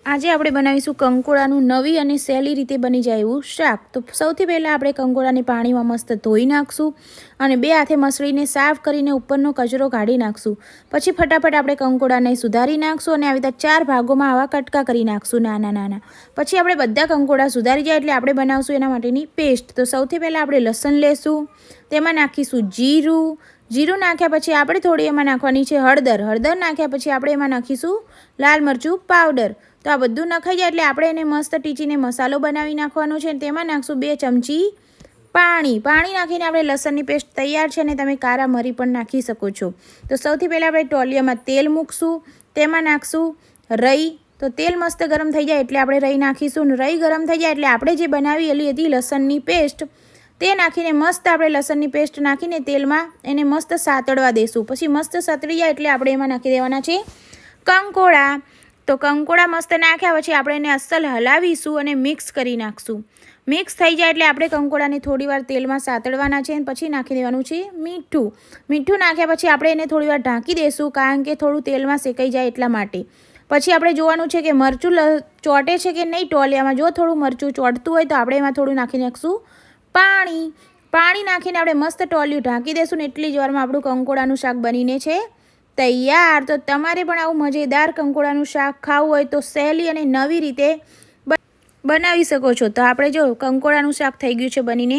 આજે આપણે બનાવીશું કંકોડાનું નવી અને સહેલી રીતે બની જાય એવું શાક। તો સૌથી પહેલાં આપણે કંકોડાને પાણીમાં મસ્ત ધોઈ નાખશું અને બે હાથે મસળીને સાફ કરીને ઉપરનો કચરો કાઢી નાખશું। પછી ફટાફટ આપણે કંકોડાને સુધારી નાખશું અને આવી રીતે 4 ભાગોમાં આવા કટકા કરી નાખશું નાના નાના। પછી આપણે બધા કંકોડા સુધારી જાય એટલે આપણે બનાવશું એના માટેની પેસ્ટ। તો સૌથી પહેલાં આપણે લસણ લેશું, તેમાં નાખીશું જીરું નાખ્યા પછી આપણે થોડી એમાં નાખવાની છે હળદર નાખ્યા પછી આપણે એમાં નાખીશું લાલ મરચું પાવડર। તો આ બધું નખાઈ જાય એટલે આપણે એને મસ્ત ટીચીને મસાલો બનાવી નાખવાનો છે। તેમાં નાખશું 2 ચમચી પાણી નાખીને આપણે લસણની પેસ્ટ તૈયાર છે અને તમે કારા મરી પણ નાખી શકો છો। તો સૌથી પહેલાં આપણે ટોલિયામાં તેલ મૂકશું, તેમાં નાખશું રઈ। તો તેલ મસ્ત ગરમ થઈ જાય એટલે આપણે રઈ નાખીશું। રઈ ગરમ થઈ જાય એટલે આપણે જે બનાવેલી હતી લસણની પેસ્ટ તે નાખીને મસ્ત આપણે લસણની પેસ્ટ નાખીને તેલમાં એને મસ્ત સાતળવા દઈશું। પછી મસ્ત સતળી જાય એટલે આપણે એમાં નાખી દેવાના છે કંકોડા। તો કંકોડા મસ્ત નાખ્યા પછી આપણે એને અસલ હલાવીશું અને મિક્સ કરી નાખશું। મિક્સ થઈ જાય એટલે આપણે કંકોડાને થોડીવાર તેલમાં સાતળવાના છે અને પછી નાખી દેવાનું છે મીઠું નાખ્યા પછી આપણે એને થોડીવાર ઢાંકી દઈશું કારણ કે થોડું તેલમાં શેકાઈ જાય એટલા માટે। પછી આપણે જોવાનું છે કે મરચું ચોટે છે કે નહીં ટોલિયામાં। જો થોડું મરચું ચોટતું હોય તો આપણે એમાં થોડું નાખી નાખશું પાણી નાખીને આપણે મસ્ત ટોલિયું ઢાંકી દઈશું ને એટલી જ વારમાં આપણું કંકોડાનું શાક બનીને છે તૈયાર। તો તમારે પણ આવું મજેદાર કંકોડાનું શાક ખાવું હોય તો સહેલી અને નવી રીતે બનાવી શકો છો। તો આપણે જો કંકોડાનું શાક થઈ ગયું છે બનીને